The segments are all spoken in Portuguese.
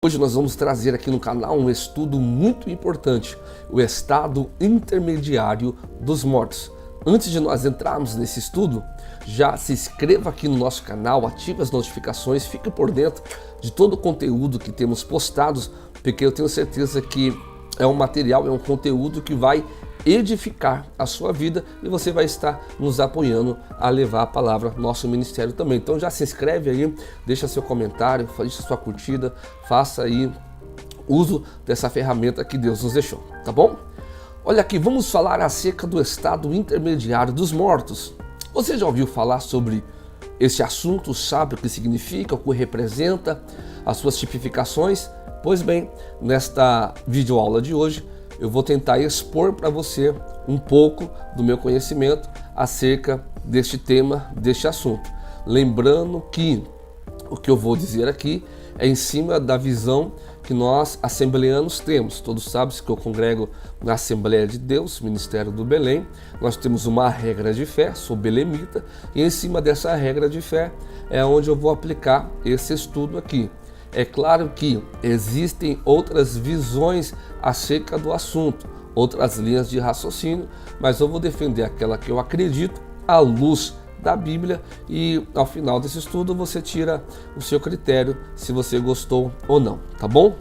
Hoje nós vamos trazer aqui no canal um estudo muito importante, o estado intermediário dos mortos. Antes de nós entrarmos nesse estudo, já se inscreva aqui no nosso canal, ative as notificações, fique por dentro de todo o conteúdo que temos postados, porque eu tenho certeza que é um material, é um conteúdo que vai edificar a sua vida e você vai estar nos apoiando a levar a palavra ao nosso ministério também. Então já se inscreve aí, deixa seu comentário, deixa sua curtida, faça aí uso dessa ferramenta que Deus nos deixou, tá bom? Olha aqui, vamos falar acerca do estado intermediário dos mortos. Você já ouviu falar sobre esse assunto? Sabe o que significa, o que representa, as suas tipificações? Pois bem, nesta videoaula de hoje, eu vou tentar expor para você um pouco do meu conhecimento acerca deste tema, deste assunto. Lembrando que o que eu vou dizer aqui é em cima da visão que nós assembleanos temos. Todos sabem que eu congrego na Assembleia de Deus, Ministério do Belém. Nós temos uma regra de fé, sou belemita, e em cima dessa regra de fé é onde eu vou aplicar esse estudo aqui. É claro que existem outras visões acerca do assunto, outras linhas de raciocínio, mas eu vou defender aquela que eu acredito à luz da Bíblia e ao final desse estudo você tira o seu critério se você gostou ou não, tá bom?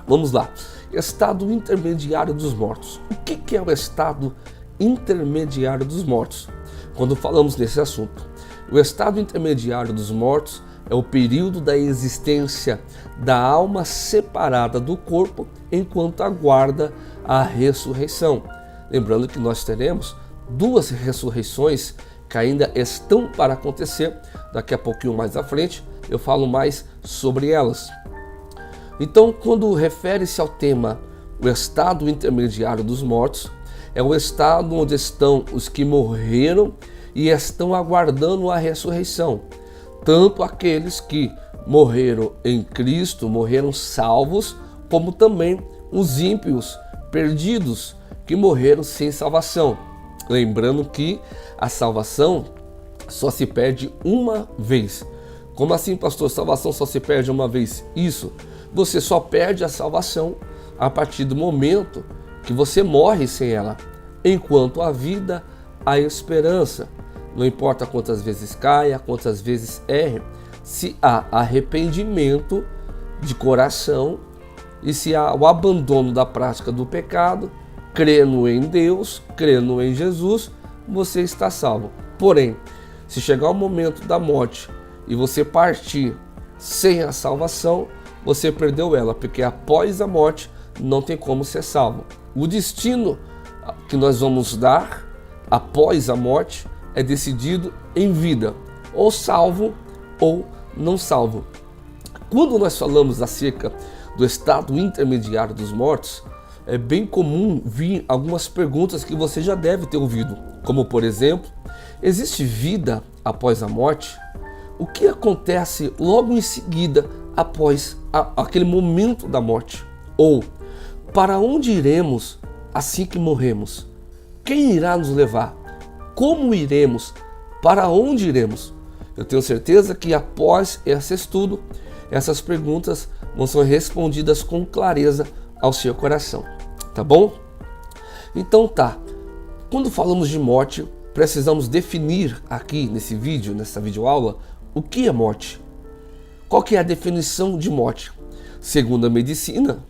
Vamos lá. Estado intermediário dos mortos. O que é o estado intermediário dos mortos? Quando falamos nesse assunto, o estado intermediário dos mortos é o período da existência da alma separada do corpo enquanto aguarda a ressurreição. Lembrando que nós teremos duas ressurreições que ainda estão para acontecer. Daqui a pouquinho mais à frente eu falo mais sobre elas. Então, quando refere-se ao tema o estado intermediário dos mortos, é o estado onde estão os que morreram e estão aguardando a ressurreição. Tanto aqueles que morreram em Cristo, morreram salvos, como também os ímpios perdidos, que morreram sem salvação. Lembrando que a salvação só se perde uma vez. Como assim, pastor? Salvação só se perde uma vez? Isso, você só perde a salvação a partir do momento que você morre sem ela. Enquanto há vida, há esperança. Não importa quantas vezes caia, quantas vezes erre, se há arrependimento de coração e se há o abandono da prática do pecado, crendo em Deus, crendo em Jesus, você está salvo. Porém, se chegar o momento da morte e você partir sem a salvação, você perdeu ela, porque após a morte não tem como ser salvo. O destino que nós vamos dar após a morte é decidido em vida, ou salvo ou não salvo. Quando nós falamos acerca do estado intermediário dos mortos, é bem comum vir algumas perguntas que você já deve ter ouvido, como por exemplo, existe vida após a morte? O que acontece logo em seguida após aquele momento da morte? Ou, para onde iremos assim que morremos? Quem irá nos levar? Como iremos? Para onde iremos? Eu tenho certeza que após esse estudo, essas perguntas vão ser respondidas com clareza ao seu coração, tá bom? Então tá, quando falamos de morte, precisamos definir aqui nesse vídeo, nessa videoaula, o que é morte. Qual que é a definição de morte? Segundo a medicina,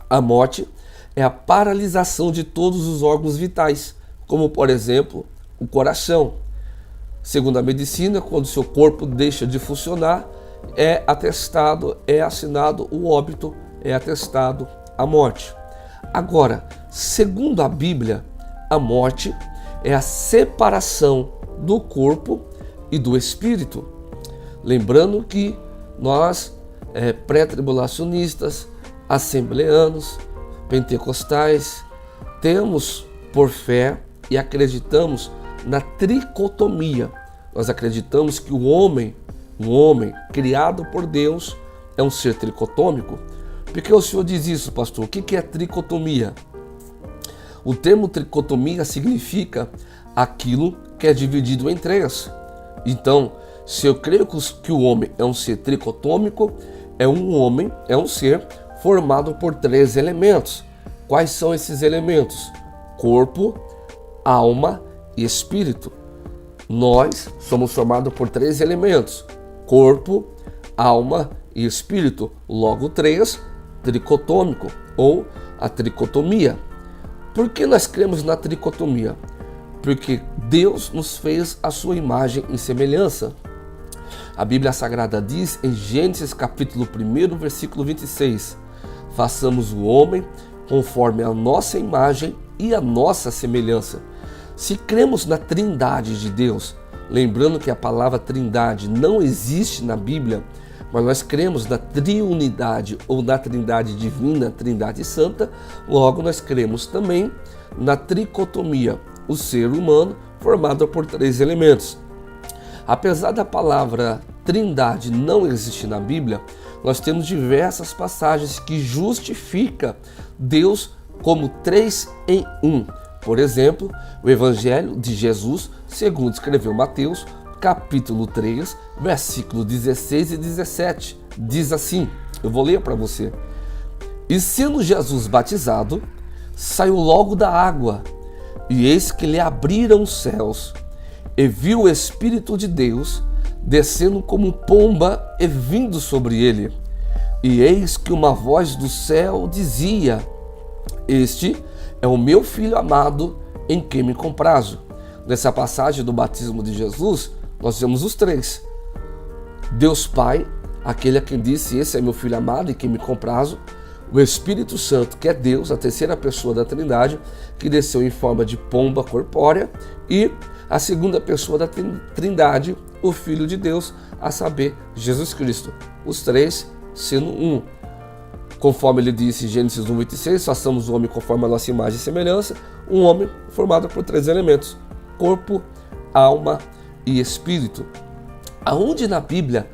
a morte é a paralisação de todos os órgãos vitais, como por exemplo, o coração. Segundo a medicina, quando seu corpo deixa de funcionar, é atestado, é assinado o óbito, é atestado a morte. Agora, segundo a Bíblia, a morte é a separação do corpo e do espírito. Lembrando que nós, pré-tribulacionistas, assembleanos, pentecostais, temos por fé e acreditamos na tricotomia. Nós acreditamos que um homem criado por Deus é um ser tricotômico. Por que o senhor diz isso, pastor? O que é tricotomia? O termo tricotomia significa aquilo que é dividido em três. Então, se eu creio que o homem é um ser tricotômico, é um homem, é um ser formado por 3 elementos. Quais são esses elementos? Corpo, alma e espírito. Nós somos formados por 3 elementos: corpo, alma e espírito. Logo 3, tricotômico ou a tricotomia. Por que nós cremos na tricotomia? Porque Deus nos fez a sua imagem e semelhança. A Bíblia Sagrada diz em Gênesis capítulo 1, versículo 26: façamos o homem conforme a nossa imagem e a nossa semelhança. Se cremos na Trindade de Deus, lembrando que a palavra Trindade não existe na Bíblia, mas nós cremos na triunidade ou na Trindade divina, Trindade santa, logo nós cremos também na tricotomia, o ser humano formado por 3 elementos. Apesar da palavra Trindade não existir na Bíblia, nós temos diversas passagens que justificam Deus como 3 em 1. Por exemplo, o Evangelho de Jesus, segundo escreveu Mateus, capítulo 3, versículos 16 e 17, diz assim, eu vou ler para você: e sendo Jesus batizado, saiu logo da água, e eis que lhe abriram os céus, e viu o Espírito de Deus descendo como pomba e vindo sobre ele. E eis que uma voz do céu dizia: este é o meu Filho amado, em quem me comprazo. Nessa passagem do batismo de Jesus, nós vemos os 3. Deus Pai, aquele a quem disse: esse é meu Filho amado, em quem me comprazo. O Espírito Santo, que é Deus, a terceira pessoa da Trindade, que desceu em forma de pomba corpórea. E a segunda pessoa da Trindade, o Filho de Deus, a saber, Jesus Cristo. Os 3 sendo um. Conforme ele disse em Gênesis 1:26, façamos o homem conforme a nossa imagem e semelhança, um homem formado por 3 elementos: corpo, alma e espírito. Aonde na Bíblia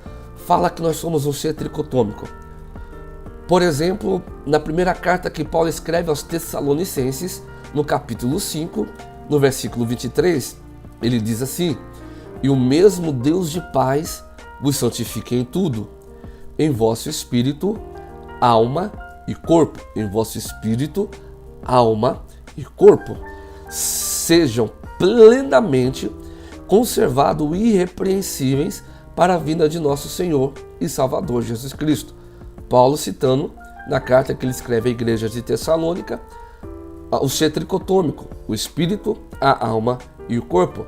fala que nós somos um ser tricotômico? Por exemplo, na primeira carta que Paulo escreve aos Tessalonicenses, no capítulo 5, no versículo 23, ele diz assim: e o mesmo Deus de paz vos santifique em tudo, em vosso espírito, alma e corpo. Em vosso espírito, alma e corpo sejam plenamente conservados irrepreensíveis para a vinda de nosso Senhor e Salvador Jesus Cristo. Paulo citando na carta que ele escreve à igreja de Tessalônica o ser tricotômico, o espírito, a alma e o corpo.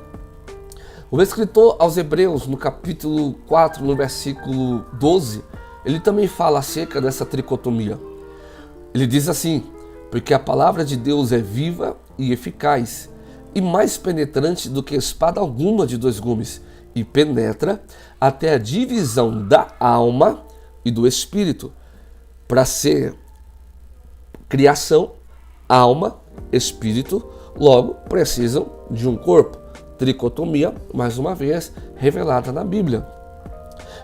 O escritor aos Hebreus, no capítulo 4, no versículo 12, ele também fala acerca dessa tricotomia. Ele diz assim: porque a palavra de Deus é viva e eficaz, e mais penetrante do que espada alguma de 2 gumes, e penetra até a divisão da alma e do espírito. Para ser criação, alma, espírito, logo precisam de um corpo. Tricotomia, mais uma vez, revelada na Bíblia.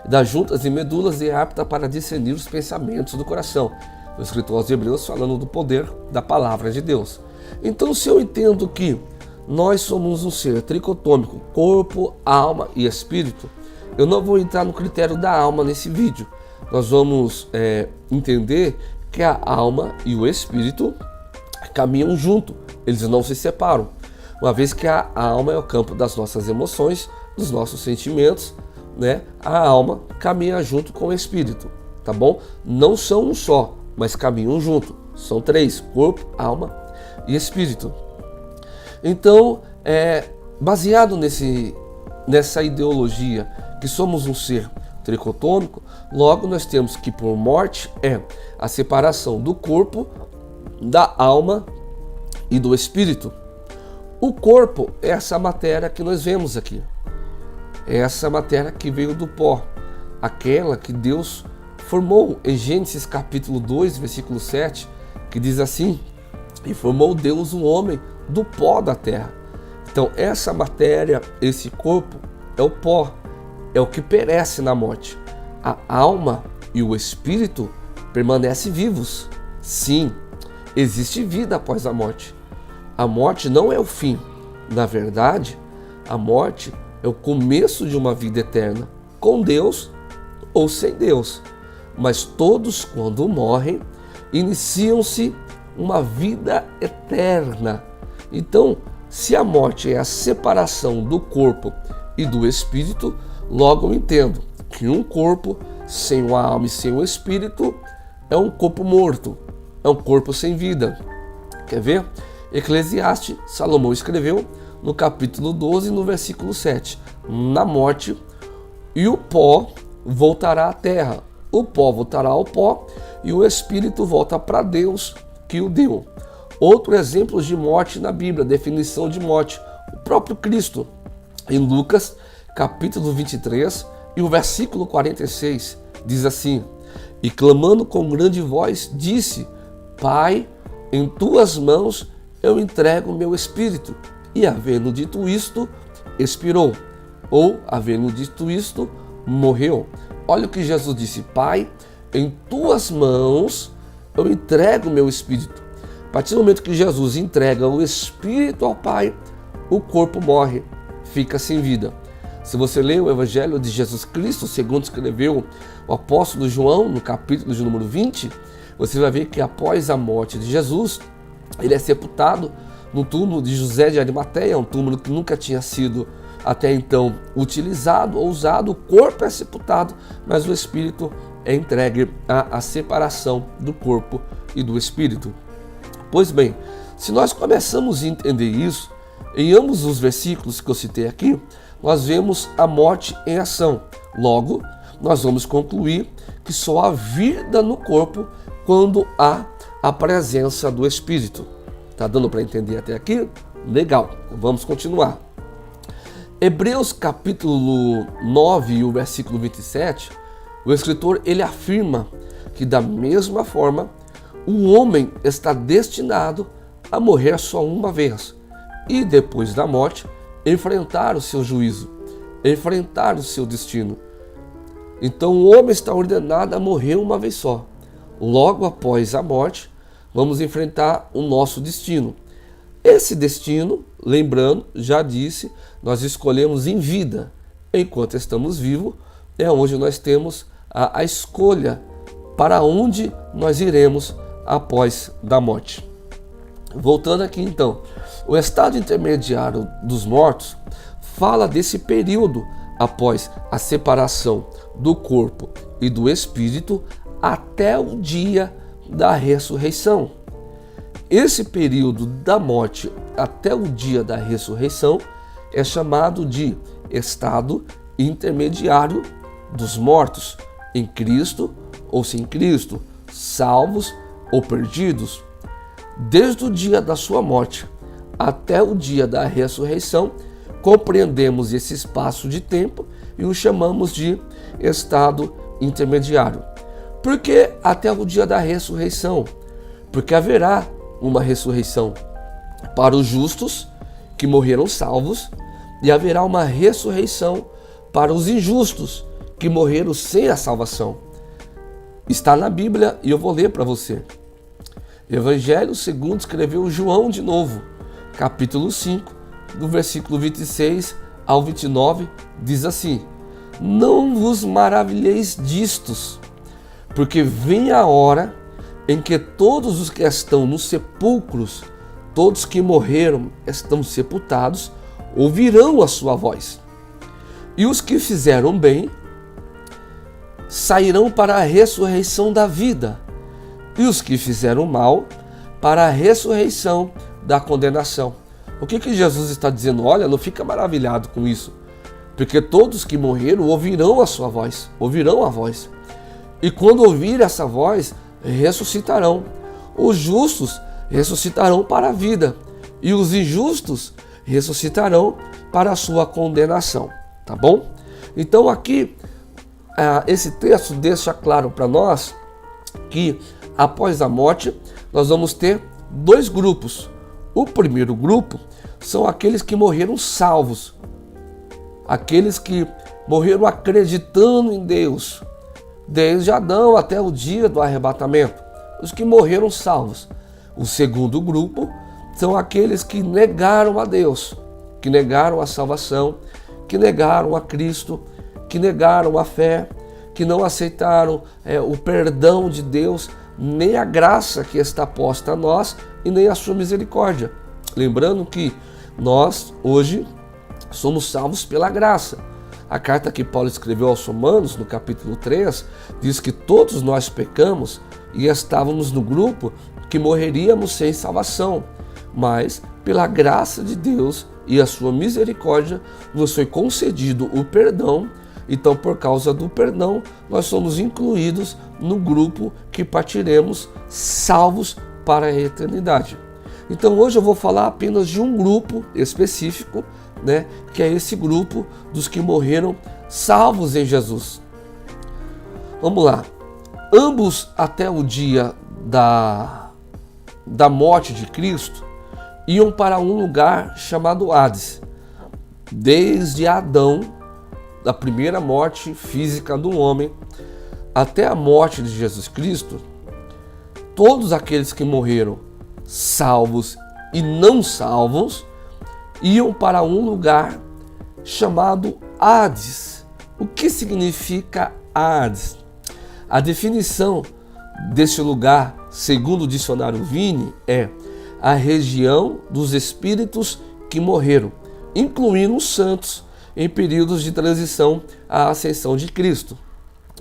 Das juntas e medulas e é apta para discernir os pensamentos do coração. O escritor aos Hebreus falando do poder da palavra de Deus. Então, se eu entendo que nós somos um ser tricotômico, corpo, alma e espírito, eu não vou entrar no critério da alma nesse vídeo. Nós vamos entender que a alma e o espírito caminham junto, eles não se separam. Uma vez que a alma é o campo das nossas emoções, dos nossos sentimentos, né? A alma caminha junto com o espírito, tá bom? Não são um só, mas caminham junto. São 3, corpo, alma e espírito. Então, baseado nessa ideologia que somos um ser tricotômico, logo nós temos que por morte é a separação do corpo, da alma e do espírito. O corpo é essa matéria que nós vemos aqui. É essa matéria que veio do pó, aquela que Deus formou em Gênesis capítulo 2, versículo 7, que diz assim: e formou Deus o homem do pó da terra. Então essa matéria, esse corpo, é o pó, é o que perece na morte. A alma e o espírito permanecem vivos. Sim, existe vida após a morte. A morte não é o fim. Na verdade, a morte é o começo de uma vida eterna, com Deus ou sem Deus. mas todos, quando morrem, iniciam-se uma vida eterna. Então, se a morte é a separação do corpo e do espírito, logo eu entendo que um corpo sem uma alma e sem o espírito é um corpo morto, é um corpo sem vida. Quer ver? Eclesiastes, Salomão escreveu no capítulo 12, no versículo 7. Na morte, e o pó voltará à terra, o pó voltará ao pó, e o espírito volta para Deus que o deu. Outro exemplo de morte na Bíblia, definição de morte, o próprio Cristo. Em Lucas, capítulo 23, e o versículo 46, diz assim: e clamando com grande voz, disse: Pai, em tuas mãos eu entrego o meu espírito. E havendo dito isto, expirou. Ou, havendo dito isto, morreu. Olha o que Jesus disse: Pai, em tuas mãos eu entrego o meu espírito. A partir do momento que Jesus entrega o espírito ao Pai, o corpo morre, fica sem vida. Se você ler o Evangelho de Jesus Cristo, segundo escreveu o apóstolo João, no capítulo de número 20, você vai ver que após a morte de Jesus, ele é sepultado no túmulo de José de Arimateia, um túmulo que nunca tinha sido até então utilizado ou usado. O corpo é sepultado, mas o espírito é entregue à separação do corpo e do espírito. Pois bem, se nós começamos a entender isso, em ambos os versículos que eu citei aqui, nós vemos a morte em ação. Logo, nós vamos concluir que só há vida no corpo quando há a presença do Espírito. Tá dando para entender até aqui? Legal, vamos continuar. Hebreus capítulo 9 e o versículo 27, o escritor ele afirma que da mesma forma o homem está destinado a morrer só uma vez e depois da morte enfrentar o seu juízo, enfrentar o seu destino. Então o homem está ordenado a morrer uma vez só. Logo após a morte, vamos enfrentar o nosso destino. Esse destino, lembrando, já disse, nós escolhemos em vida. Enquanto estamos vivos, é onde nós temos a escolha para onde nós iremos após da morte. Voltando aqui então, o estado intermediário dos mortos fala desse período após a separação do corpo e do espírito até o dia da ressurreição. Esse período da morte até o dia da ressurreição é chamado de estado intermediário dos mortos, em Cristo ou sem Cristo, salvos ou perdidos. Desde o dia da sua morte até o dia da ressurreição, compreendemos esse espaço de tempo e o chamamos de estado intermediário. Por que até o dia da ressurreição? Porque haverá uma ressurreição para os justos que morreram salvos e haverá uma ressurreição para os injustos que morreram sem a salvação. Está na Bíblia e eu vou ler para você. Evangelho segundo escreveu João de novo, capítulo 5, do versículo 26 ao 29, diz assim: não vos maravilheis distos, porque vem a hora em que todos os que estão nos sepulcros, todos que morreram estão sepultados, ouvirão a sua voz. E os que fizeram bem sairão para a ressurreição da vida, e os que fizeram mal para a ressurreição da condenação. O que Jesus está dizendo? Olha, não fica maravilhado com isso, porque todos que morreram ouvirão a sua voz, ouvirão a voz. E quando ouvir essa voz, ressuscitarão. Os justos ressuscitarão para a vida e os injustos ressuscitarão para a sua condenação. Tá bom? Então aqui, esse texto deixa claro para nós que após a morte nós vamos ter dois grupos. O primeiro grupo são aqueles que morreram salvos, aqueles que morreram acreditando em Deus, desde Adão até o dia do arrebatamento, os que morreram salvos. O segundo grupo são aqueles que negaram a Deus, que negaram a salvação, que negaram a Cristo, que negaram a fé, que não aceitaram o perdão de Deus, nem a graça que está posta a nós e nem a sua misericórdia. Lembrando que nós hoje somos salvos pela graça. A carta que Paulo escreveu aos Romanos, no capítulo 3, diz que todos nós pecamos e estávamos no grupo que morreríamos sem salvação. Mas, pela graça de Deus e a sua misericórdia, nos foi concedido o perdão. Então, por causa do perdão, nós somos incluídos no grupo que partiremos salvos para a eternidade. Então, hoje eu vou falar apenas de um grupo específico, que é esse grupo dos que morreram salvos em Jesus. Vamos lá. Ambos, até o dia da morte de Cristo, iam para um lugar chamado Hades. Desde Adão, da primeira morte física do homem, até a morte de Jesus Cristo, todos aqueles que morreram salvos e não salvos iam para um lugar chamado Hades. O que significa Hades? A definição desse lugar, segundo o dicionário Vini, é a região dos espíritos que morreram, incluindo os santos em períodos de transição à ascensão de Cristo.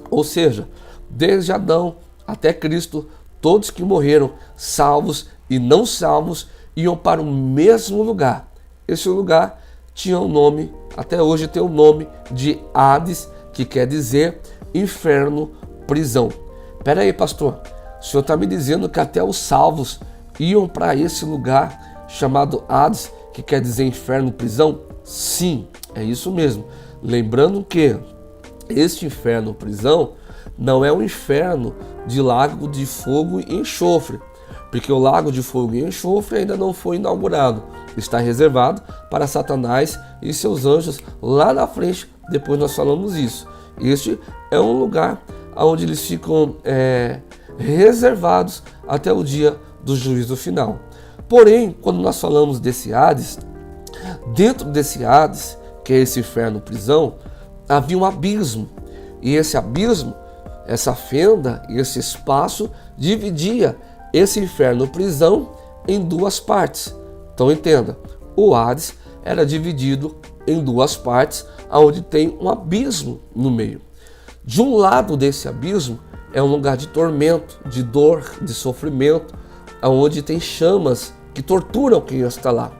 Ou seja, desde Adão até Cristo, todos que morreram, salvos e não salvos, iam para o mesmo lugar. Esse lugar tinha um nome, até hoje tem o nome de Hades, que quer dizer inferno, prisão. Espera aí, pastor, o senhor está me dizendo que até os salvos iam para esse lugar chamado Hades, que quer dizer inferno, prisão? Sim, é isso mesmo. Lembrando que este inferno, prisão, não é um inferno de lago de fogo e enxofre, porque o lago de fogo e enxofre ainda não foi inaugurado. Está reservado para Satanás e seus anjos lá na frente, depois nós falamos isso. Este é um lugar onde eles ficam reservados até o dia do juízo final. Porém, quando nós falamos desse Hades, dentro desse Hades, que é esse inferno prisão, havia um abismo. E esse abismo, essa fenda e esse espaço dividia esse inferno prisão em duas partes. Então entenda, o Hades era dividido em duas partes, onde tem um abismo no meio. De um lado desse abismo é um lugar de tormento, de dor, de sofrimento, onde tem chamas que torturam quem está lá.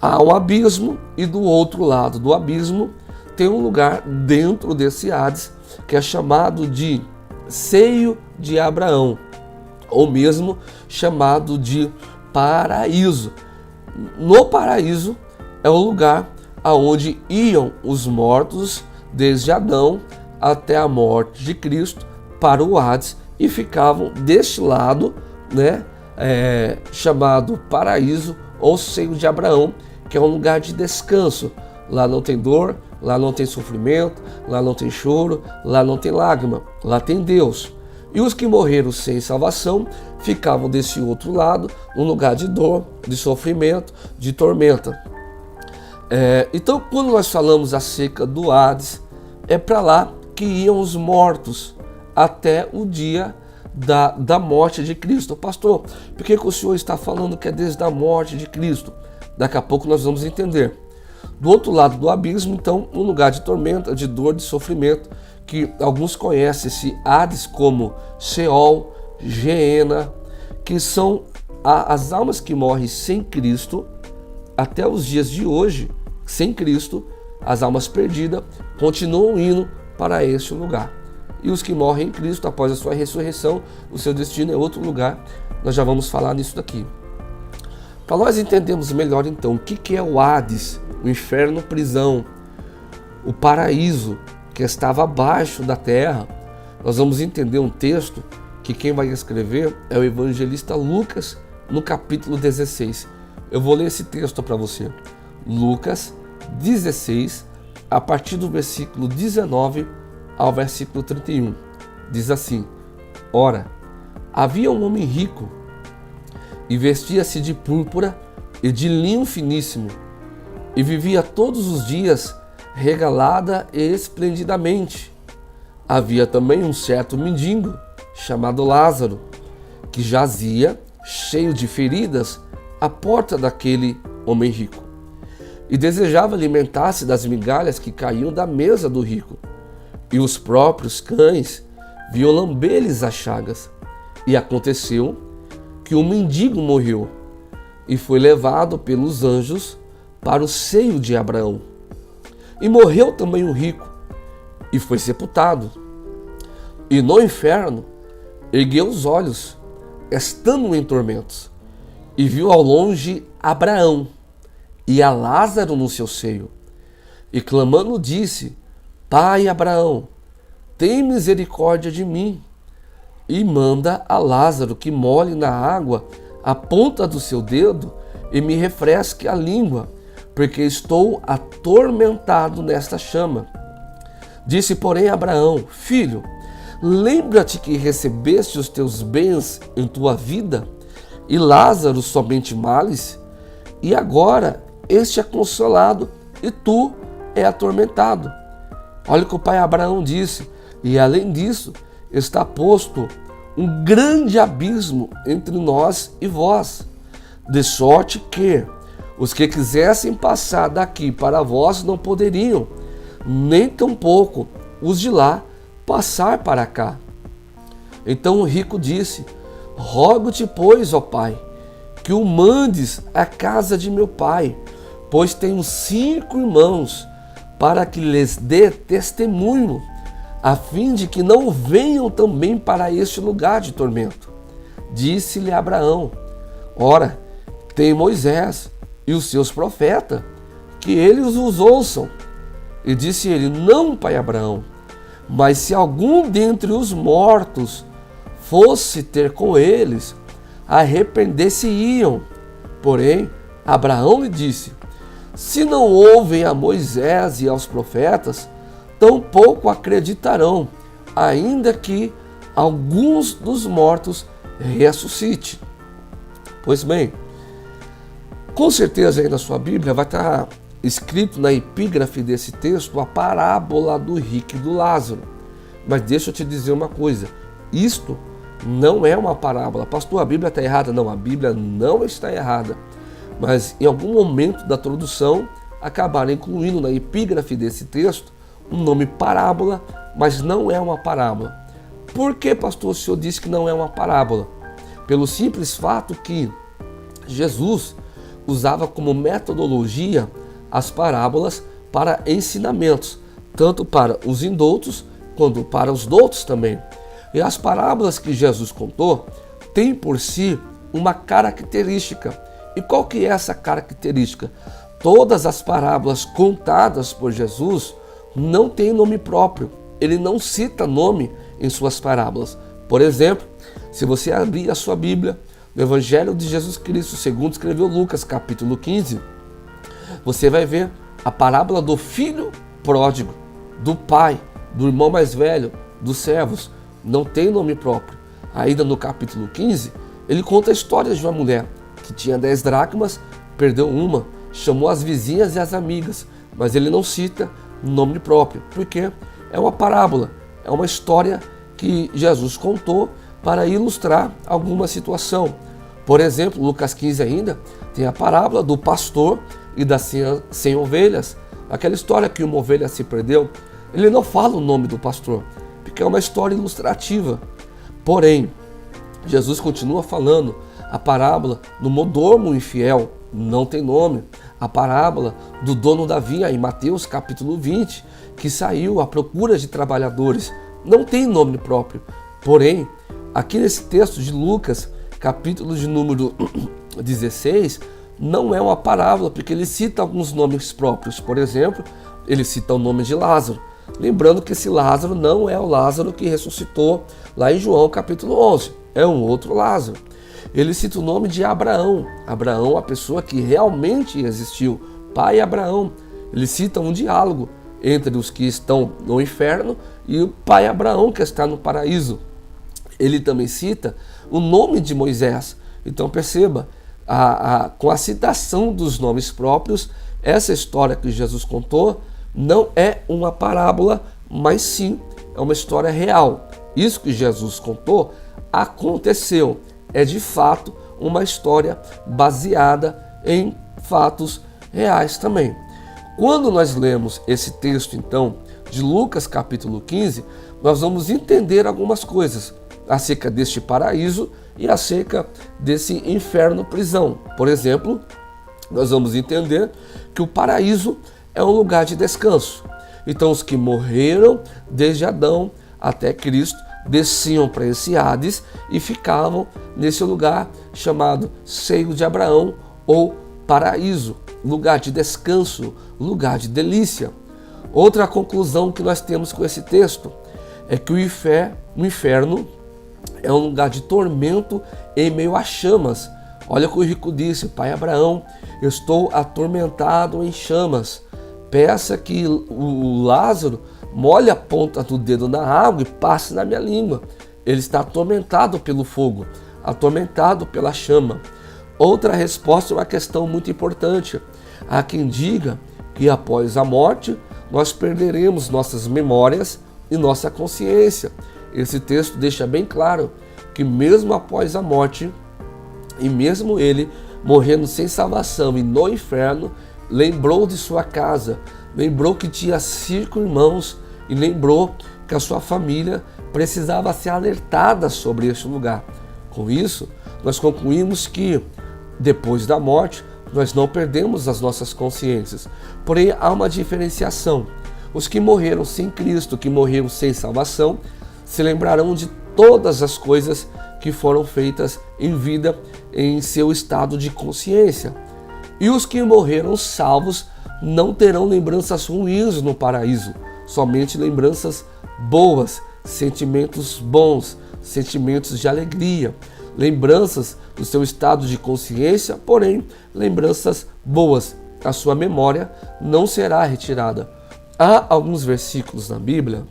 Há um abismo e do outro lado do abismo tem um lugar dentro desse Hades que é chamado de seio de Abraão, ou mesmo chamado de paraíso. No paraíso é o lugar aonde iam os mortos desde Adão até a morte de Cristo para o Hades e ficavam deste lado, chamado paraíso ou seio de Abraão, que é um lugar de descanso. Lá não tem dor, lá não tem sofrimento, lá não tem choro, lá não tem lágrima, lá tem Deus. E os que morreram sem salvação ficavam desse outro lado, um lugar de dor, de sofrimento, de tormenta. Então, quando nós falamos acerca do Hades, é para lá que iam os mortos até o dia da morte de Cristo. Pastor, por que o senhor está falando que é desde a morte de Cristo? Daqui a pouco nós vamos entender. Do outro lado do abismo, então, um lugar de tormenta, de dor, de sofrimento, que alguns conhecem esse Hades como Sheol, Geena, que são as almas que morrem sem Cristo, até os dias de hoje, sem Cristo, as almas perdidas continuam indo para este lugar. E os que morrem em Cristo, após a sua ressurreição, o seu destino é outro lugar. Nós já vamos falar nisso daqui. Para nós entendermos melhor, então, o que é o Hades, o inferno, prisão, o paraíso que estava abaixo da terra, nós vamos entender um texto que quem vai escrever é o evangelista Lucas, no capítulo 16. Eu vou ler esse texto para você. Lucas 16, a partir do versículo 19 ao versículo 31. Diz assim: Ora, havia um homem rico e vestia-se de púrpura e de linho finíssimo, e vivia todos os dias regalada e esplendidamente. Havia também um certo mendigo, chamado Lázaro, que jazia, cheio de feridas, à porta daquele homem rico, e desejava alimentar-se das migalhas que caíam da mesa do rico. E os próprios cães vinham lamber-lhes as chagas. E aconteceu que o mendigo morreu e foi levado pelos anjos para o seio de Abraão. E morreu também o rico e foi sepultado. E no inferno ergueu os olhos, estando em tormentos, e viu ao longe Abraão e a Lázaro no seu seio. E clamando disse: Pai Abraão, tem misericórdia de mim, e manda a Lázaro que molhe na água a ponta do seu dedo e me refresque a língua, porque estou atormentado nesta chama. Disse, porém, Abraão: Filho, lembra-te que recebeste os teus bens em tua vida, e Lázaro somente males, e agora este é consolado e tu é atormentado. Olha o que o pai Abraão disse: e além disso, está posto um grande abismo entre nós e vós, de sorte que os que quisessem passar daqui para vós não poderiam, nem tampouco os de lá passar para cá. Então o rico disse: Rogo-te, pois, ó pai, que o mandes à casa de meu pai, pois tenho 5 irmãos, para que lhes dê testemunho, a fim de que não venham também para este lugar de tormento. Disse-lhe Abraão: Ora, tem Moisés e os seus profetas, que eles os ouçam. E disse ele: Não, pai Abraão, mas se algum dentre os mortos fosse ter com eles, arrepender-se-iam. Porém, Abraão lhe disse: Se não ouvem a Moisés e aos profetas, tampouco acreditarão, ainda que alguns dos mortos ressuscite. Pois bem, com certeza aí na sua Bíblia vai estar escrito na epígrafe desse texto a parábola do rico e do Lázaro. Mas deixa eu te dizer uma coisa: isto não é uma parábola. Pastor, a Bíblia está errada? Não, a Bíblia não está errada. Mas em algum momento da tradução acabaram incluindo na epígrafe desse texto o nome parábola, mas não é uma parábola. Por que, pastor, o senhor disse que não é uma parábola? Pelo simples fato que Jesus usava como metodologia as parábolas para ensinamentos, tanto para os indoutos quanto para os doutos também. E as parábolas que Jesus contou têm por si uma característica. E qual que é essa característica? Todas as parábolas contadas por Jesus não têm nome próprio. Ele não cita nome em suas parábolas. Por exemplo, se você abrir a sua Bíblia, no Evangelho de Jesus Cristo, segundo escreveu Lucas, capítulo 15, você vai ver a parábola do filho pródigo, do pai, do irmão mais velho, dos servos. Não tem nome próprio. Ainda no capítulo 15, ele conta a história de uma mulher que tinha 10 dracmas, perdeu uma, chamou as vizinhas e as amigas, mas ele não cita nome próprio, porque é uma parábola, é uma história que Jesus contou para ilustrar alguma situação. Por exemplo, Lucas 15 ainda tem a parábola do pastor e das 100 ovelhas, aquela história que uma ovelha se perdeu. Ele não fala o nome do pastor, porque é uma história ilustrativa. Porém, Jesus continua falando a parábola do mordomo infiel, não tem nome. A parábola do dono da vinha, em Mateus capítulo 20, que saiu à procura de trabalhadores, não tem nome próprio. Porém, aqui nesse texto de Lucas, capítulo de número 16, não é uma parábola, porque ele cita alguns nomes próprios. Por exemplo, ele cita o nome de Lázaro. Lembrando que esse Lázaro não é o Lázaro que ressuscitou lá em João capítulo 11, é um outro Lázaro. Ele cita o nome de Abraão. Abraão, a pessoa que realmente existiu, pai Abraão. Ele cita um diálogo entre os que estão no inferno e o pai Abraão que está no paraíso. Ele também cita o nome de Moisés. Então perceba, com a citação dos nomes próprios, essa história que Jesus contou não é uma parábola, mas sim é uma história real. Isso que Jesus contou aconteceu. É de fato uma história baseada em fatos reais também. Quando nós lemos esse texto, então, de Lucas capítulo 15, nós vamos entender algumas coisas acerca deste paraíso e acerca desse inferno-prisão. Por exemplo, nós vamos entender que o paraíso é um lugar de descanso. Então, os que morreram desde Adão até Cristo desciam para esse Hades e ficavam nesse lugar chamado seio de Abraão ou paraíso, lugar de descanso, lugar de delícia. Outra conclusão que nós temos com esse texto é que o inferno é um lugar de tormento em meio a chamas. Olha o que o rico disse: Pai Abraão, eu estou atormentado em chamas. Peça que o Lázaro molhe a ponta do dedo na água e passe na minha língua. Ele está atormentado pelo fogo, atormentado pela chama. Outra resposta é uma questão muito importante. Há quem diga que após a morte nós perderemos nossas memórias e nossa consciência. Esse texto deixa bem claro que mesmo após a morte, e mesmo ele morrendo sem salvação e no inferno, lembrou de sua casa, lembrou que tinha 5 irmãos e lembrou que a sua família precisava ser alertada sobre este lugar. Com isso, nós concluímos que depois da morte, nós não perdemos as nossas consciências. Porém, há uma diferenciação. Os que morreram sem Cristo, que morreram sem salvação, se lembrarão de todas as coisas que foram feitas em vida em seu estado de consciência. E os que morreram salvos não terão lembranças ruins no paraíso, somente lembranças boas, sentimentos bons, sentimentos de alegria, lembranças do seu estado de consciência, porém lembranças boas. A sua memória não será retirada. Há alguns versículos na Bíblia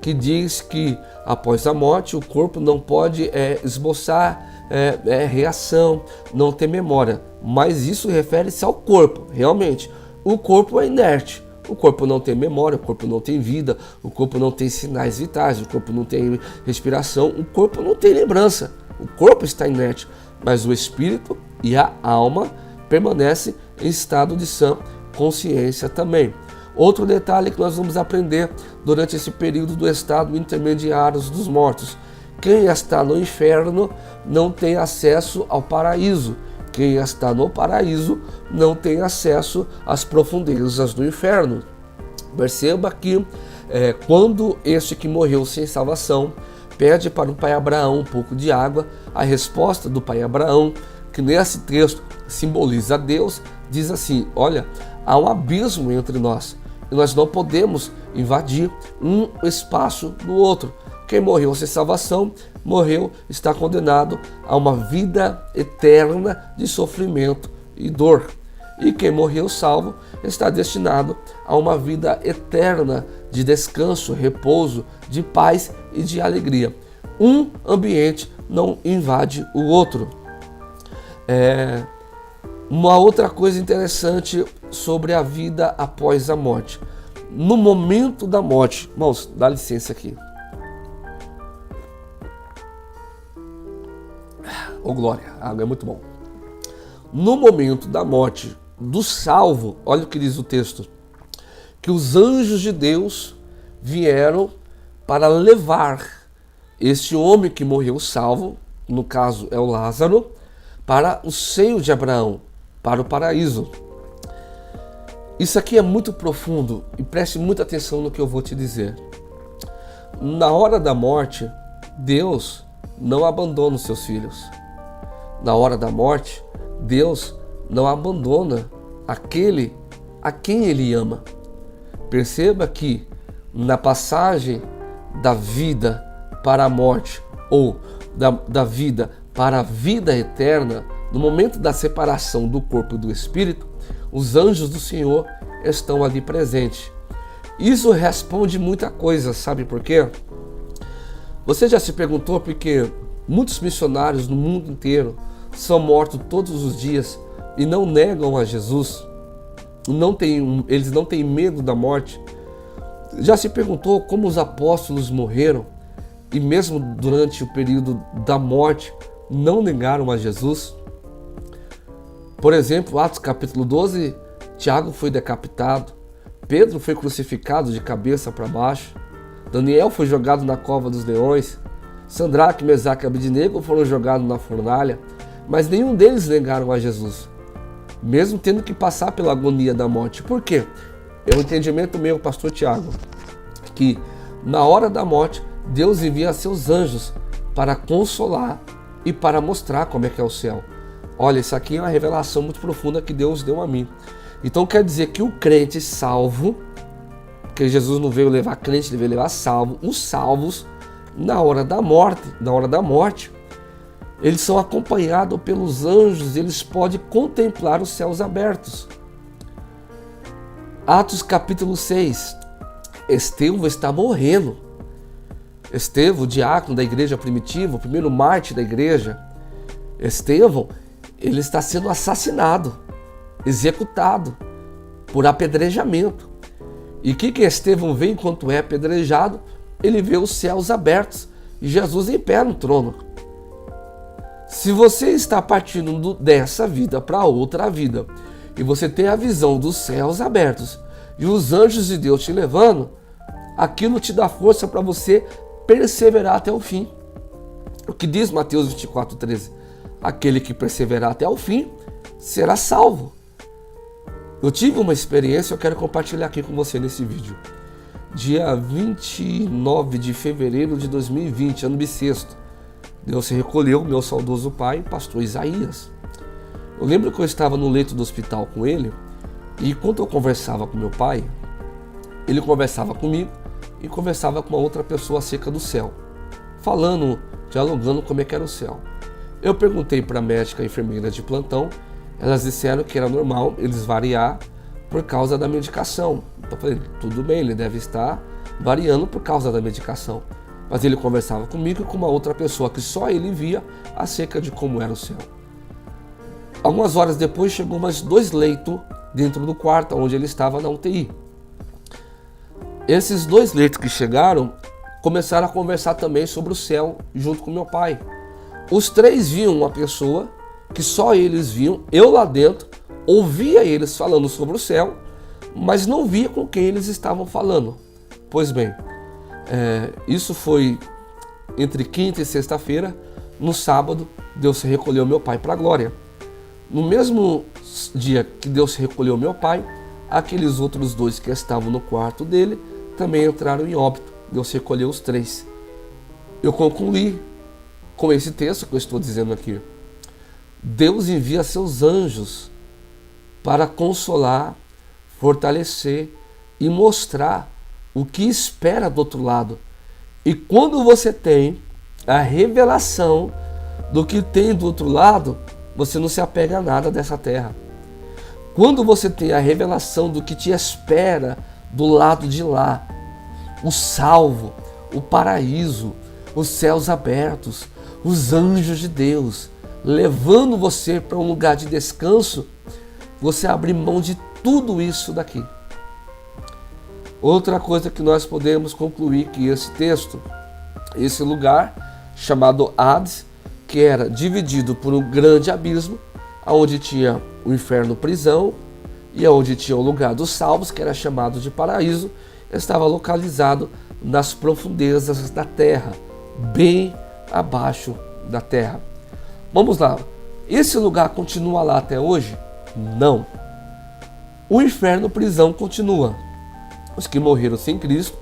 que diz que após a morte o corpo não pode esboçar reação, não ter memória, mas isso refere-se ao corpo. Realmente, o corpo é inerte, o corpo não tem memória, o corpo não tem vida, o corpo não tem sinais vitais, o corpo não tem respiração, o corpo não tem lembrança, o corpo está inerte, mas o espírito e a alma permanecem em estado de sã consciência também. Outro detalhe que nós vamos aprender durante esse período do estado intermediário dos mortos: quem está no inferno não tem acesso ao paraíso. Quem está no paraíso não tem acesso às profundezas do inferno. Perceba que quando este que morreu sem salvação pede para o pai Abraão um pouco de água, a resposta do pai Abraão, que nesse texto simboliza Deus, diz assim: olha, há um abismo entre nós e nós não podemos invadir um espaço do outro. Quem morreu sem salvação, está condenado a uma vida eterna de sofrimento e dor. E quem morreu salvo está destinado a uma vida eterna de descanso, repouso, de paz e de alegria. Um ambiente não invade o outro. Uma outra coisa interessante sobre a vida após a morte. No momento da morte, irmãos, dá licença aqui. Oh glória, a água é muito bom. No momento da morte do salvo, olha o que diz o texto: que os anjos de Deus vieram para levar este homem que morreu salvo, no caso é o Lázaro, para o seio de Abraão, para o paraíso. Isso aqui é muito profundo e preste muita atenção no que eu vou te dizer. Na hora da morte, Deus não abandona os seus filhos. Na hora da morte, Deus não abandona aquele a quem Ele ama. Perceba que na passagem da vida para a morte ou da vida para a vida eterna, no momento da separação do corpo e do espírito, os anjos do Senhor estão ali presentes. Isso responde muita coisa, sabe por quê? Você já se perguntou por que muitos missionários no mundo inteiro são mortos todos os dias e não negam a Jesus? Eles não têm medo da morte? Já se perguntou como os apóstolos morreram e mesmo durante o período da morte não negaram a Jesus? Por exemplo, Atos capítulo 12, Tiago foi decapitado, Pedro foi crucificado de cabeça para baixo, Daniel foi jogado na cova dos leões, Sadraque, Mesaque e Abednego foram jogados na fornalha, mas nenhum deles negaram a Jesus, mesmo tendo que passar pela agonia da morte. Por quê? É o entendimento meu, pastor Tiago, que na hora da morte, Deus envia seus anjos para consolar e para mostrar como é que é o céu. Olha, isso aqui é uma revelação muito profunda que Deus deu a mim. Então quer dizer que o crente salvo, porque Jesus não veio levar crente, ele veio levar salvo, os salvos, na hora da morte, eles são acompanhados pelos anjos, eles podem contemplar os céus abertos. Atos capítulo 6, Estevão está morrendo. Estevão, o diácono da igreja primitiva, o primeiro mártir da igreja, Estevão, ele está sendo assassinado, executado por apedrejamento. E o que Estevão vê enquanto é apedrejado? Ele vê os céus abertos e Jesus em pé no trono. Se você está partindo dessa vida para outra vida e você tem a visão dos céus abertos e os anjos de Deus te levando, aquilo te dá força para você perseverar até o fim. O que diz Mateus 24:13? Aquele que perseverar até o fim será salvo. Eu tive uma experiência, eu quero compartilhar aqui com você nesse vídeo. Dia 29 de fevereiro de 2020, ano bissexto, Deus se recolheu, meu saudoso pai, pastor Isaías. Eu lembro que eu estava no leito do hospital com ele, e quando eu conversava com meu pai, ele conversava comigo e conversava com uma outra pessoa acerca do céu, falando, dialogando como é que era o céu. Eu perguntei para a médica e enfermeira de plantão, elas disseram que era normal eles variar por causa da medicação. Então eu falei, tudo bem, ele deve estar variando por causa da medicação. Mas ele conversava comigo e com uma outra pessoa que só ele via acerca de como era o céu. Algumas horas depois chegou mais 2 leitos dentro do quarto onde ele estava na UTI. Esses 2 leitos que chegaram começaram a conversar também sobre o céu junto com meu pai. Os 3 viam uma pessoa que só eles viam, eu lá dentro, ouvia eles falando sobre o céu, mas não via com quem eles estavam falando. Pois bem, isso foi entre quinta e sexta-feira. No sábado, Deus se recolheu meu pai para a glória. No mesmo dia que Deus se recolheu meu pai, aqueles outros 2 que estavam no quarto dele também entraram em óbito. Deus recolheu os 3. Eu concluí com esse texto que eu estou dizendo aqui. Deus envia seus anjos para consolar, fortalecer e mostrar o que espera do outro lado. E quando você tem a revelação do que tem do outro lado, você não se apega a nada dessa terra. Quando você tem a revelação do que te espera do lado de lá, o salvo, o paraíso, os céus abertos, os anjos de Deus, levando você para um lugar de descanso, você abre mão de tudo isso daqui. Outra coisa que nós podemos concluir que esse texto, esse lugar chamado Hades, que era dividido por um grande abismo, onde tinha o inferno prisão e onde tinha o lugar dos salvos, que era chamado de paraíso, estava localizado nas profundezas da terra, bem abaixo da terra. Vamos lá, esse lugar continua lá até hoje? Não. O inferno prisão continua. Os que morreram sem Cristo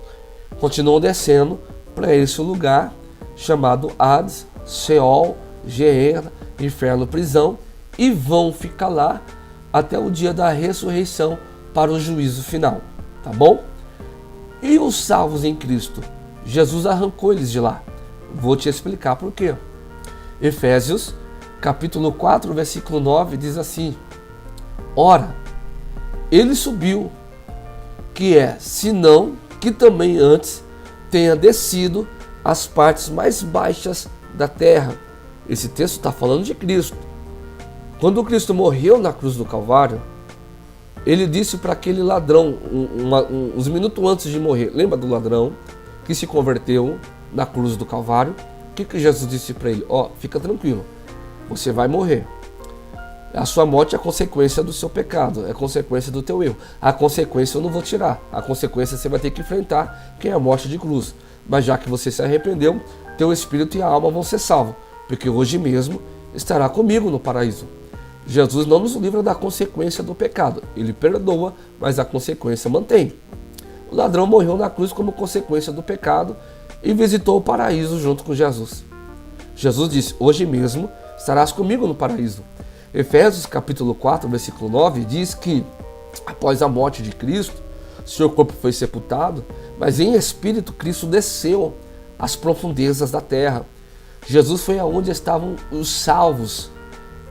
continuam descendo para esse lugar chamado Hades, Sheol, Gehenna, inferno prisão, e vão ficar lá até o dia da ressurreição para o juízo final, tá bom? E os salvos em Cristo? Jesus arrancou eles de lá. Vou te explicar por quê. Efésios, capítulo 4, versículo 9, diz assim: ora, ele subiu, que é, senão que também antes tenha descido às partes mais baixas da terra. Esse texto está falando de Cristo. Quando Cristo morreu na cruz do Calvário, Ele disse para aquele ladrão, uns minutos antes de morrer, lembra do ladrão que se converteu na cruz do Calvário? O que Jesus disse para ele? Fica tranquilo, você vai morrer. A sua morte é a consequência do seu pecado, é a consequência do teu erro. A consequência eu não vou tirar, a consequência você vai ter que enfrentar, que é a morte de cruz. Mas já que você se arrependeu, teu espírito e a alma vão ser salvos, porque hoje mesmo estará comigo no paraíso. Jesus não nos livra da consequência do pecado, ele perdoa, mas a consequência mantém. O ladrão morreu na cruz como consequência do pecado e visitou o paraíso junto com Jesus. Jesus disse, hoje mesmo estarás comigo no paraíso. Efésios capítulo 4, versículo 9 diz que após a morte de Cristo, seu corpo foi sepultado, mas em espírito Cristo desceu às profundezas da terra. Jesus foi aonde estavam os salvos,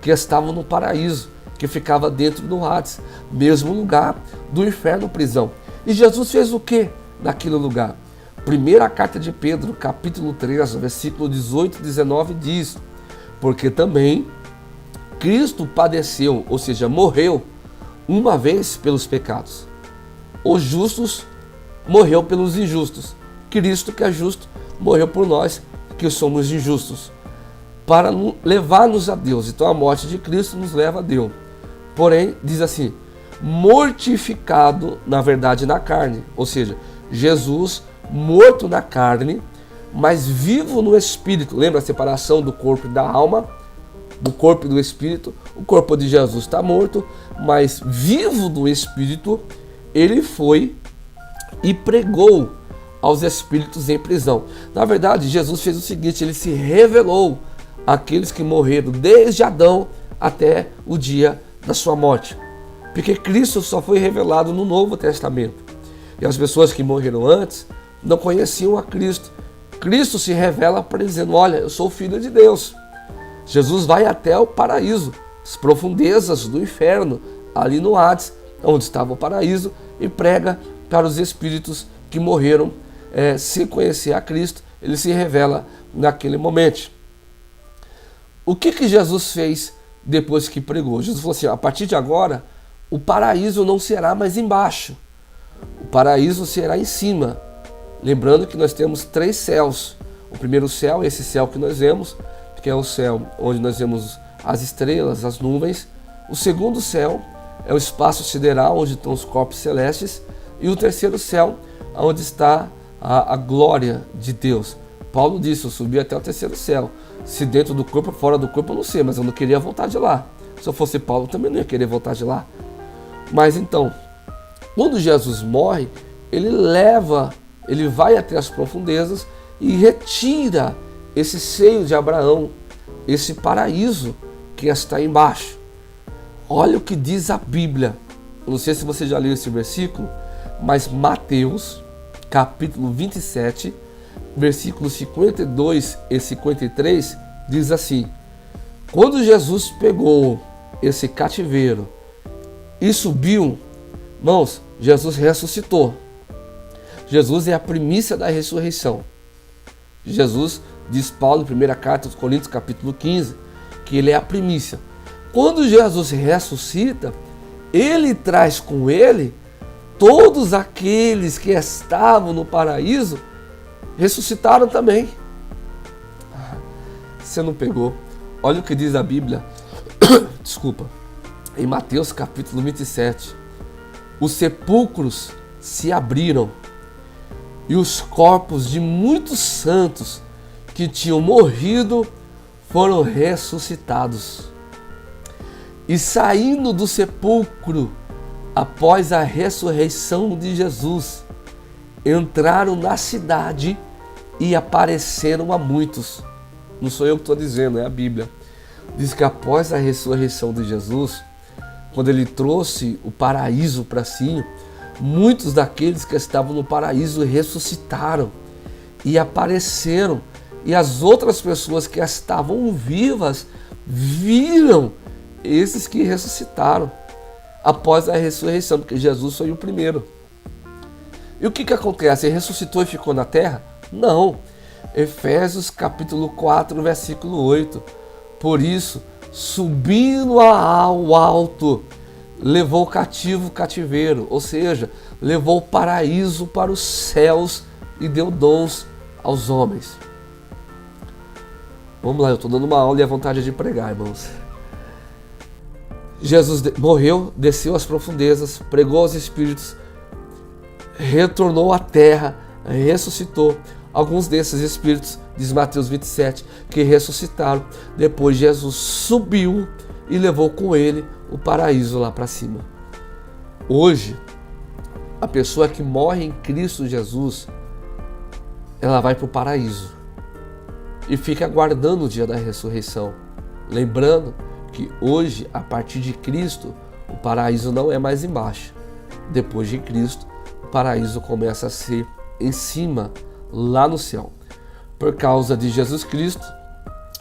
que estavam no paraíso, que ficava dentro do Hades, mesmo lugar do inferno, prisão. E Jesus fez o que naquele lugar? Primeira carta de Pedro, capítulo 3, versículo 18 e 19 diz, porque também Cristo padeceu, ou seja, morreu uma vez pelos pecados. Os justos morreu pelos injustos. Cristo, que é justo, morreu por nós, que somos injustos, para levar-nos a Deus. Então a morte de Cristo nos leva a Deus. Porém, diz assim, mortificado, na verdade, na carne. Ou seja, Jesus morto na carne, mas vivo no espírito. Lembra a separação do corpo e da alma? Do corpo e do espírito. O corpo de Jesus está morto, mas vivo do espírito, ele foi e pregou aos espíritos em prisão. Na verdade, Jesus fez o seguinte, ele se revelou àqueles que morreram desde Adão até o dia da sua morte. Porque Cristo só foi revelado no Novo Testamento. E as pessoas que morreram antes não conheciam a Cristo. Cristo se revela para eles dizendo, olha, eu sou o Filho de Deus. Jesus vai até o paraíso, as profundezas do inferno, ali no Hades, onde estava o paraíso, e prega para os espíritos que morreram sem conhecer a Cristo. Ele se revela naquele momento. O que Jesus fez depois que pregou? Jesus falou assim, a partir de agora, o paraíso não será mais embaixo, o paraíso será em cima. Lembrando que nós temos 3 céus. O primeiro céu é esse céu que nós vemos, que é o céu onde nós vemos as estrelas, as nuvens. O segundo céu é o espaço sideral, onde estão os corpos celestes. E o terceiro céu, onde está a glória de Deus. Paulo disse, eu subi até o terceiro céu. Se dentro do corpo ou fora do corpo, eu não sei, mas eu não queria voltar de lá. Se eu fosse Paulo, também não ia querer voltar de lá. Mas então, quando Jesus morre, ele vai até as profundezas e retira esse seio de Abraão, esse paraíso que está embaixo. Olha o que diz a Bíblia. Eu não sei se você já leu esse versículo, mas Mateus, capítulo 27, versículos 52 e 53, diz assim, quando Jesus pegou esse cativeiro e subiu, irmãos, Jesus ressuscitou. Jesus é a primícia da ressurreição. Jesus, diz Paulo em 1 carta aos Coríntios, capítulo 15, que ele é a primícia. Quando Jesus ressuscita, ele traz com ele todos aqueles que estavam no paraíso, ressuscitaram também. Você não pegou? Olha o que diz a Bíblia. Desculpa. Em Mateus capítulo 27. Os sepulcros se abriram e os corpos de muitos santos que tinham morrido foram ressuscitados. E saindo do sepulcro, após a ressurreição de Jesus, entraram na cidade e apareceram a muitos. Não sou eu que estou dizendo, é a Bíblia. Diz que após a ressurreição de Jesus, quando ele trouxe o paraíso para si, muitos daqueles que estavam no paraíso ressuscitaram e apareceram. E as outras pessoas que estavam vivas viram esses que ressuscitaram após a ressurreição, porque Jesus foi o primeiro. E o que acontece? Ele ressuscitou e ficou na terra? Não. Efésios capítulo 4, versículo 8. Por isso, subindo ao alto, levou o cativo o cativeiro, ou seja, levou o paraíso para os céus e deu dons aos homens. Vamos lá, eu estou dando uma aula e a vontade de pregar, irmãos. Jesus morreu, desceu às profundezas, pregou aos espíritos, retornou à terra, ressuscitou. Alguns desses espíritos, diz Mateus 27, que ressuscitaram. Depois Jesus subiu e levou com ele o paraíso lá para cima. Hoje, a pessoa que morre em Cristo Jesus, ela vai para o paraíso e fica aguardando o dia da ressurreição. Lembrando que hoje, a partir de Cristo, o paraíso não é mais embaixo. Depois de Cristo, o paraíso começa a ser em cima, lá no céu. Por causa de Jesus Cristo,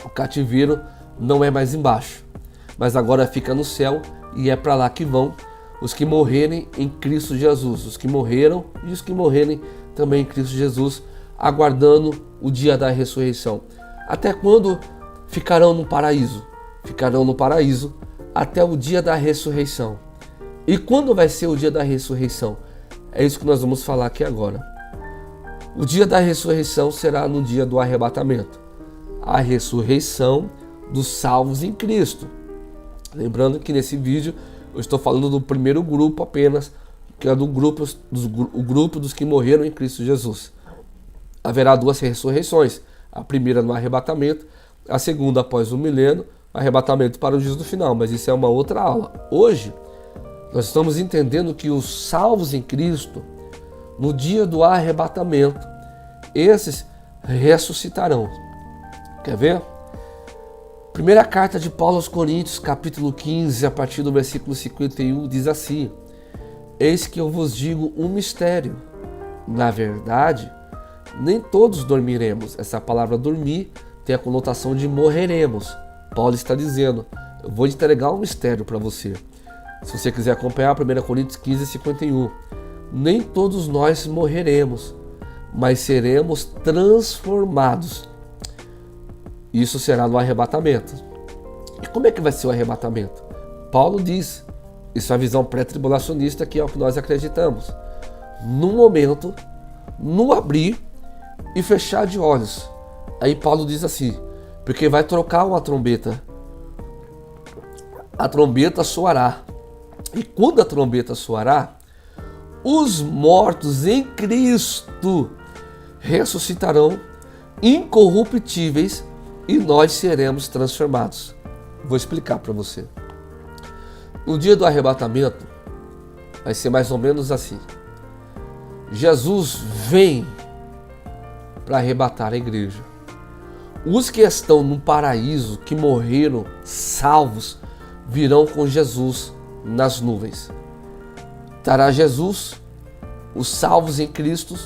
o cativeiro não é mais embaixo, mas agora fica no céu e é para lá que vão os que morrerem em Cristo Jesus, os que morreram e os que morrerem também em Cristo Jesus, aguardando o dia da ressurreição. Até quando ficarão no paraíso? Ficarão no paraíso até o dia da ressurreição. E quando vai ser o dia da ressurreição? É isso que nós vamos falar aqui agora. O dia da ressurreição será no dia do arrebatamento. A ressurreição dos salvos em Cristo. Lembrando que nesse vídeo eu estou falando do primeiro grupo apenas, que é o grupo dos que morreram em Cristo Jesus. Haverá duas ressurreições. A primeira no arrebatamento, a segunda após o milênio, arrebatamento para o juízo final. Mas isso é uma outra aula. Hoje, nós estamos entendendo que os salvos em Cristo, no dia do arrebatamento, esses ressuscitarão. Quer ver? Primeira carta de Paulo aos Coríntios, capítulo 15, a partir do versículo 51, diz assim: Eis que eu vos digo um mistério. Na verdade, nem todos dormiremos. Essa palavra dormir tem a conotação de morreremos. Paulo está dizendo, eu vou entregar um mistério para você. Se você quiser acompanhar, 1 Coríntios 15, 51. Nem todos nós morreremos, mas seremos transformados. Isso será no arrebatamento. E como é que vai ser o arrebatamento? Paulo diz, isso é a visão pré-tribulacionista, que é o que nós acreditamos. Num momento, no abrir e fechar de olhos. Aí Paulo diz assim, porque vai trocar uma trombeta. A trombeta soará. E quando a trombeta soará, os mortos em Cristo ressuscitarão incorruptíveis e nós seremos transformados. Vou explicar para você. No dia do arrebatamento, vai ser mais ou menos assim. Jesus vem para arrebatar a igreja. Os que estão no paraíso, que morreram salvos, virão com Jesus nas nuvens. Estará Jesus, os salvos em Cristo,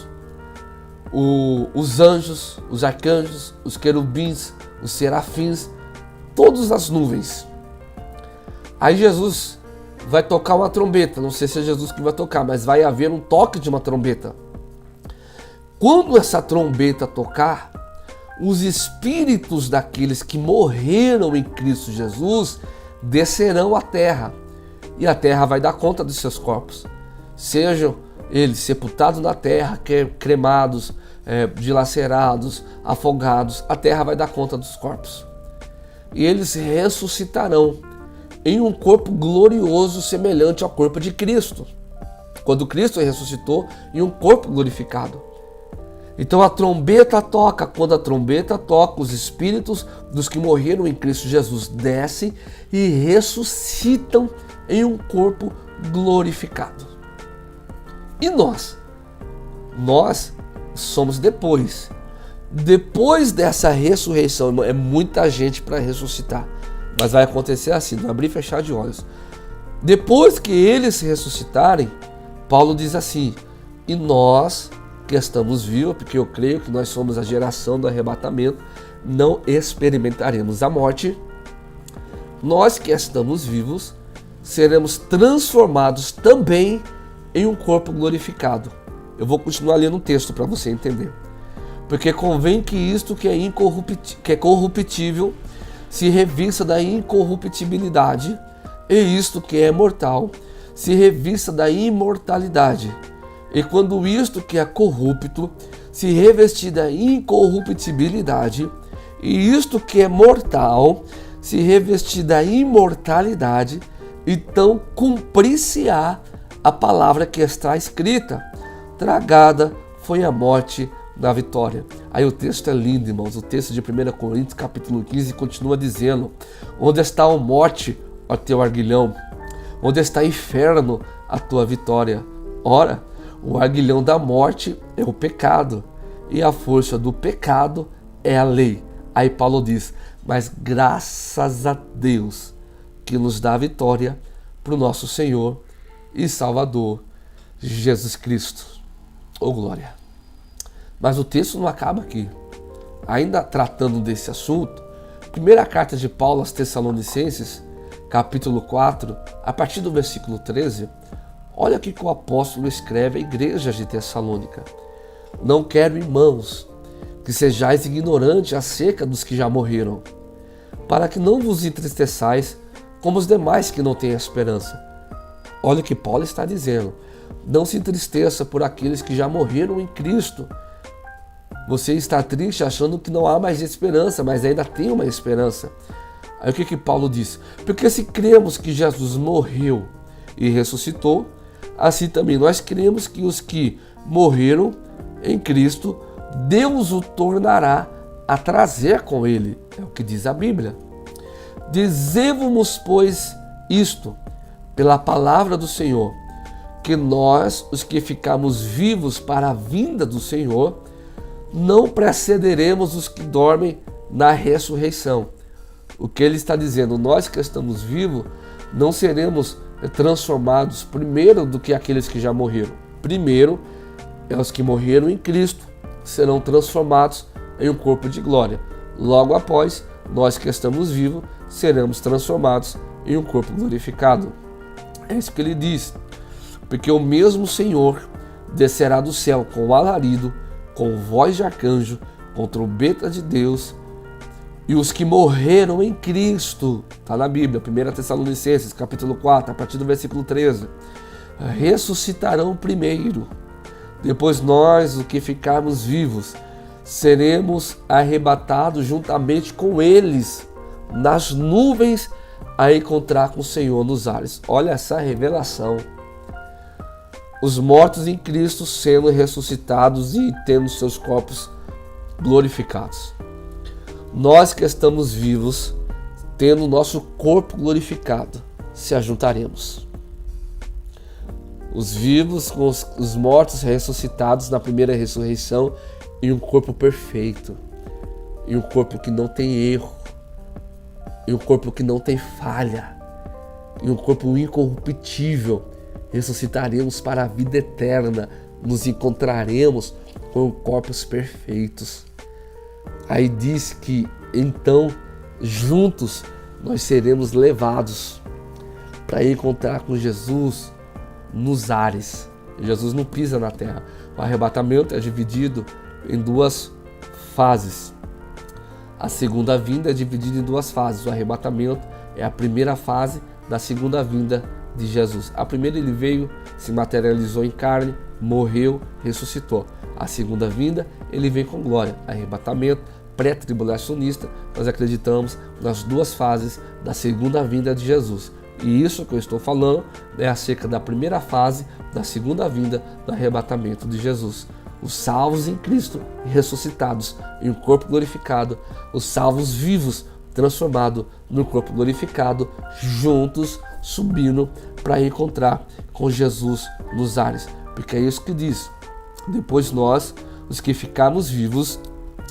os anjos, os arcanjos, os querubins, os serafins, todas as nuvens. Aí Jesus vai tocar uma trombeta, não sei se é Jesus que vai tocar, mas vai haver um toque de uma trombeta. Quando essa trombeta tocar, os espíritos daqueles que morreram em Cristo Jesus descerão à terra, e a terra vai dar conta dos seus corpos, sejam eles sepultados na terra, cremados, dilacerados, afogados, a terra vai dar conta dos corpos. E eles ressuscitarão em um corpo glorioso semelhante ao corpo de Cristo, quando Cristo ressuscitou em um corpo glorificado. Então a trombeta toca, quando a trombeta toca, os espíritos dos que morreram em Cristo Jesus descem e ressuscitam em um corpo glorificado. E nós? Nós somos depois. Depois dessa ressurreição, é muita gente para ressuscitar, mas vai acontecer assim, no abrir e fechar de olhos. Depois que eles ressuscitarem, Paulo diz assim, e nós que estamos vivos, porque eu creio que nós somos a geração do arrebatamento, não experimentaremos a morte. Nós que estamos vivos, seremos transformados também em um corpo glorificado. Eu vou continuar lendo o texto para você entender. Porque convém que isto que é corruptível se revista da incorruptibilidade, e isto que é mortal se revista da imortalidade. E quando isto que é corrupto se revestir da incorruptibilidade, e isto que é mortal se revestir da imortalidade, então cumprir-se-á a palavra que está escrita: tragada foi a morte da vitória. Aí o texto é lindo, irmãos. O texto de 1 Coríntios, capítulo 15, continua dizendo: onde está a morte, ó teu arguilhão? Onde está o inferno, a tua vitória? Ora, o arguilhão da morte é o pecado, e a força do pecado é a lei. Aí Paulo diz: mas graças a Deus que nos dá a vitória para o nosso Senhor e Salvador Jesus Cristo. Oh glória! Mas o texto não acaba aqui. Ainda tratando desse assunto, primeira carta de Paulo aos Tessalonicenses, capítulo 4, a partir do versículo 13, olha o que o apóstolo escreve à igreja de Tessalônica: não quero, irmãos, que sejais ignorantes acerca dos que já morreram, para que não vos entristeçais como os demais que não têm esperança. Olha o que Paulo está dizendo: não se entristeça por aqueles que já morreram em Cristo. Você está triste achando que não há mais esperança, mas ainda tem uma esperança. Aí o que Paulo diz? Porque se cremos que Jesus morreu e ressuscitou, assim também nós cremos que os que morreram em Cristo, Deus o tornará a trazer com ele. É o que diz a Bíblia. Dizemos, pois, isto, pela palavra do Senhor, que nós, os que ficamos vivos para a vinda do Senhor, não precederemos os que dormem na ressurreição. O que ele está dizendo? Nós que estamos vivos não seremos transformados primeiro do que aqueles que já morreram. Primeiro, os que morreram em Cristo serão transformados em um corpo de glória. Logo após, nós que estamos vivos seremos transformados em um corpo glorificado. É isso que ele diz. Porque o mesmo Senhor descerá do céu com alarido, com voz de arcanjo, com trombeta de Deus, e os que morreram em Cristo, está na Bíblia, 1 Tessalonicenses, capítulo 4, a partir do versículo 13, ressuscitarão primeiro. Depois nós, os que ficarmos vivos, seremos arrebatados juntamente com eles nas nuvens a encontrar com o Senhor nos ares. Olha essa revelação. Os mortos em Cristo sendo ressuscitados e tendo seus corpos glorificados. Nós que estamos vivos, tendo nosso corpo glorificado, se ajuntaremos. Os vivos com os mortos ressuscitados na primeira ressurreição em um corpo perfeito, em um corpo que não tem erro, em um corpo que não tem falha, em um corpo incorruptível. Ressuscitaremos para a vida eterna, nos encontraremos com corpos perfeitos. Aí diz que então juntos nós seremos levados para encontrar com Jesus nos ares. Jesus não pisa na terra. O arrebatamento é dividido em duas fases. A segunda vinda é dividida em duas fases. O arrebatamento é a primeira fase da segunda vinda de Jesus. A primeira, ele veio, se materializou em carne, morreu, ressuscitou. A segunda vinda, ele vem com glória. Arrebatamento pré-tribulacionista, nós acreditamos nas duas fases da segunda vinda de Jesus. E isso que eu estou falando é acerca da primeira fase da segunda vinda do arrebatamento de Jesus. Os salvos em Cristo e ressuscitados em um corpo glorificado, os salvos vivos transformados no corpo glorificado, juntos subindo para encontrar com Jesus nos ares. Porque é isso que diz: depois nós, os que ficarmos vivos,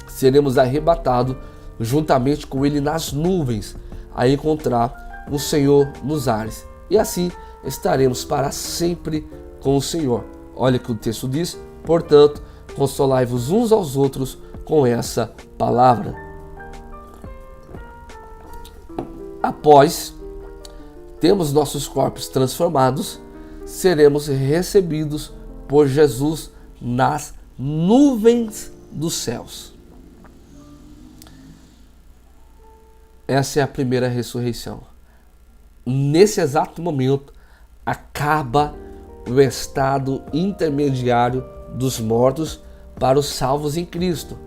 seremos arrebatados juntamente com ele nas nuvens, a encontrar o Senhor nos ares. E assim estaremos para sempre com o Senhor. Olha o que o texto diz: portanto, consolai-vos uns aos outros com essa palavra. Após termos nossos corpos transformados, seremos recebidos por Jesus nas nuvens dos céus. Essa é a primeira ressurreição. nesse exato momento, acaba o estado intermediário dos mortos para os salvos em Cristo.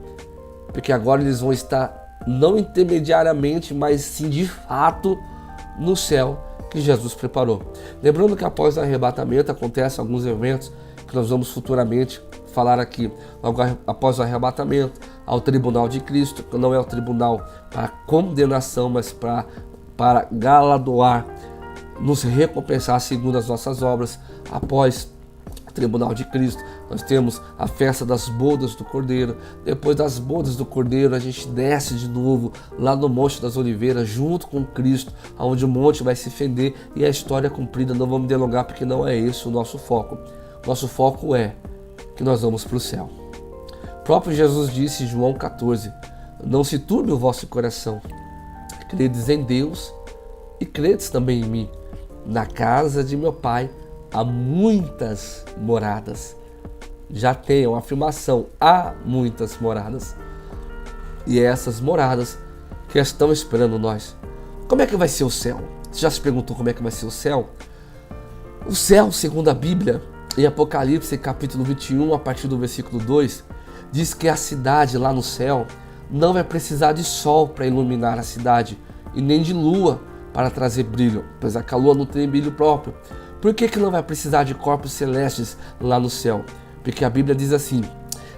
Porque agora eles vão estar não intermediariamente, mas sim de fato no céu que Jesus preparou. Lembrando que após o arrebatamento acontecem alguns eventos que nós vamos futuramente falar aqui. Logo após o arrebatamento, ao tribunal de Cristo, que não é o tribunal para condenação, mas para galardoar, nos recompensar segundo as nossas obras. Após o tribunal de Cristo, nós temos a festa das bodas do Cordeiro. Depois das bodas do Cordeiro, a gente desce de novo lá no Monte das Oliveiras, junto com Cristo, onde o monte vai se fender e a história é cumprida. Não vamos delongar, porque não é esse o nosso foco. Nosso foco é que nós vamos para o céu. O próprio Jesus disse em João 14, não se turbe o vosso coração, credes em Deus e credes também em mim. Na casa de meu Pai há muitas moradas. Já tem uma afirmação, há muitas moradas. E é essas moradas que estão esperando nós. Como é que vai ser o céu? Você já se perguntou como é que vai ser o céu? O céu, segundo a Bíblia, em Apocalipse capítulo 21, a partir do versículo 2, diz que a cidade lá no céu não vai precisar de sol para iluminar a cidade e nem de lua para trazer brilho, pois a lua não tem brilho próprio. Por que não vai precisar de corpos celestes lá no céu? Porque a Bíblia diz assim,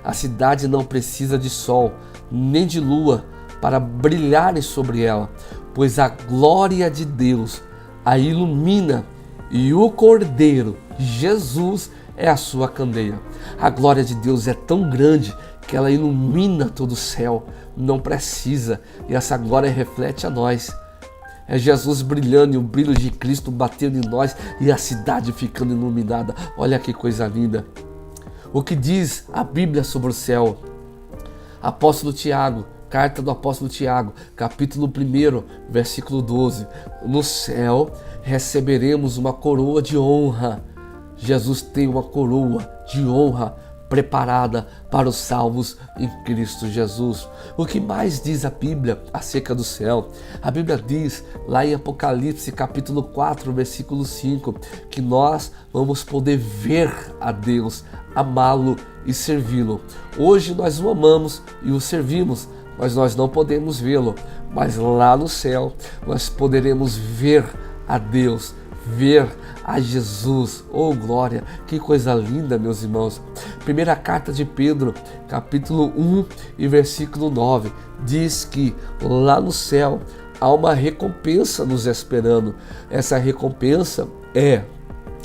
a cidade não precisa de sol nem de lua para brilharem sobre ela, pois a glória de Deus a ilumina e o Cordeiro, Jesus, é a sua candeia. A glória de Deus é tão grande que ela ilumina todo o céu, não precisa, e essa glória reflete a nós. É Jesus brilhando e o brilho de Cristo batendo em nós e a cidade ficando iluminada. Olha que coisa linda. O que diz a Bíblia sobre o céu? Apóstolo Tiago, carta do apóstolo Tiago, capítulo 1, versículo 12. No céu receberemos uma coroa de honra. Jesus tem uma coroa de honra preparada para os salvos em Cristo Jesus. O que mais diz a Bíblia acerca do céu? A Bíblia diz lá em Apocalipse capítulo 4, versículo 5, que nós vamos poder ver a Deus, amá-lo e servi-lo. Hoje nós o amamos e o servimos, mas nós não podemos vê-lo. Mas lá no céu nós poderemos ver a Deus, ver a Jesus. Oh glória, que coisa linda, meus irmãos. Primeira carta de Pedro, capítulo 1 e versículo 9, diz que lá no céu há uma recompensa nos esperando. Essa recompensa é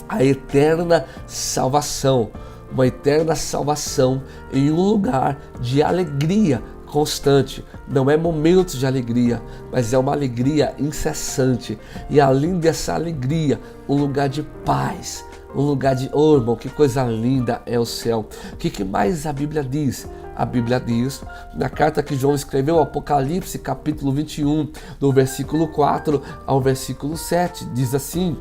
a eterna salvação, uma eterna salvação em um lugar de alegria constante. Não é momentos de alegria, mas é uma alegria incessante. E além dessa alegria, um lugar de paz, um lugar de... Oh, irmão, que coisa linda é o céu. O que mais a Bíblia diz? A Bíblia diz, na carta que João escreveu, Apocalipse, capítulo 21, do versículo 4 ao versículo 7, diz assim,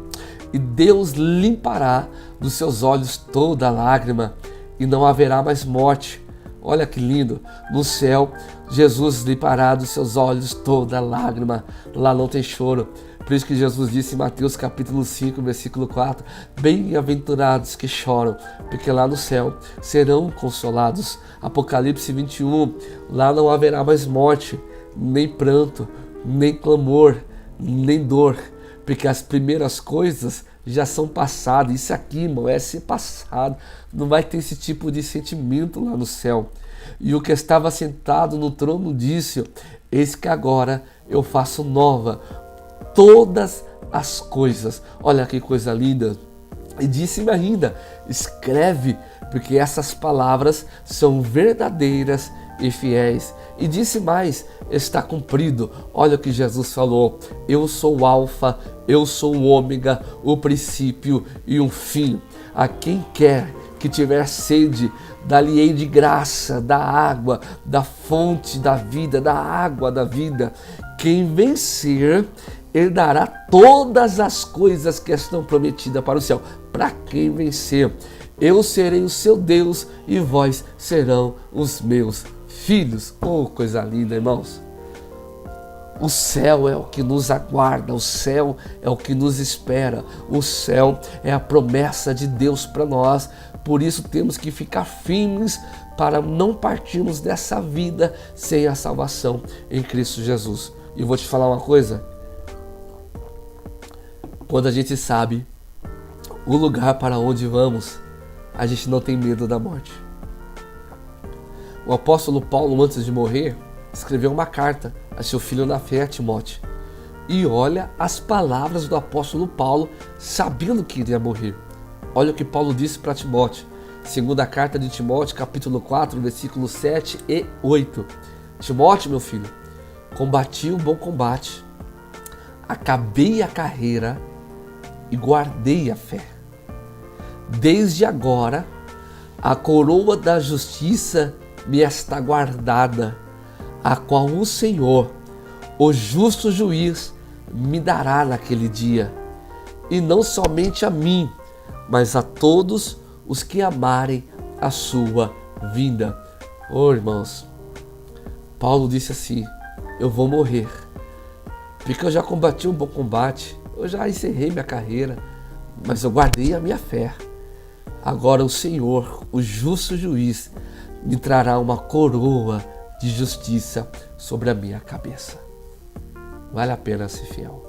e Deus limpará dos seus olhos toda lágrima, e não haverá mais morte. Olha que lindo, no céu, Jesus limpará dos seus olhos toda lágrima, lá não tem choro. Por isso que Jesus disse em Mateus capítulo 5, versículo 4, bem-aventurados que choram, porque lá no céu serão consolados. Apocalipse 21, lá não haverá mais morte, nem pranto, nem clamor, nem dor, porque as primeiras coisas já são passadas. Isso aqui, irmão, é ser passado. Não vai ter esse tipo de sentimento lá no céu. E o que estava sentado no trono disse, eis que agora eu faço nova todas as coisas. Olha que coisa linda. E disse-me ainda, escreve, porque essas palavras são verdadeiras e fiéis. E disse mais, está cumprido. Olha o que Jesus falou, eu sou o alfa, eu sou o ômega, o princípio e o fim. A quem quer que tiver sede, dá-lhe-ei de graça, da água, da fonte da vida, da água da vida. Quem vencer, herdará todas as coisas que estão prometidas para o céu. Para quem vencer, eu serei o seu Deus e vós serão os meus filhos. Oh, coisa linda, irmãos. O céu é o que nos aguarda, o céu é o que nos espera, o céu é a promessa de Deus para nós. Por isso temos que ficar firmes para não partirmos dessa vida sem a salvação em Cristo Jesus. E eu vou te falar uma coisa, quando a gente sabe o lugar para onde vamos, a gente não tem medo da morte. O apóstolo Paulo, antes de morrer, escreveu uma carta a seu filho na fé, Timóteo. E olha as palavras do apóstolo Paulo, sabendo que iria morrer. Olha o que Paulo disse para Timóteo. Segunda carta de Timóteo, capítulo 4, versículos 7 e 8. Timóteo, meu filho, combati o bom combate, acabei a carreira e guardei a fé. Desde agora, a coroa da justiça me está guardada, a qual o Senhor, o justo juiz, me dará naquele dia, e não somente a mim, mas a todos os que amarem a sua vinda. Oh, irmãos, Paulo disse assim, eu vou morrer, porque eu já combati um bom combate, eu já encerrei minha carreira, mas eu guardei a minha fé. Agora o Senhor, o justo juiz, me trará uma coroa de justiça sobre a minha cabeça. Vale a pena ser fiel.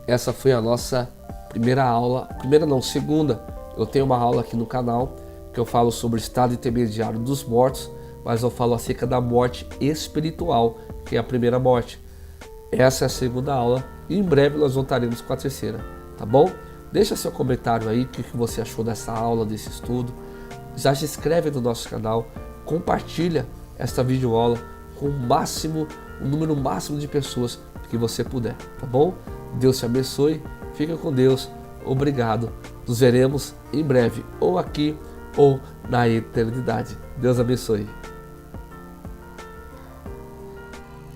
Essa foi a nossa primeira aula, segunda. Eu tenho uma aula aqui no canal que eu falo sobre o estado intermediário dos mortos, mas eu falo acerca da morte espiritual, que é a primeira morte. Essa é a segunda aula e em breve nós voltaremos com a terceira, tá bom? Deixa seu comentário aí, o que você achou dessa aula, desse estudo. Já se inscreve no nosso canal, compartilha esta videoaula com o número máximo de pessoas que você puder, tá bom? Deus te abençoe, fica com Deus, obrigado. Nos veremos em breve, ou aqui ou na eternidade. Deus abençoe.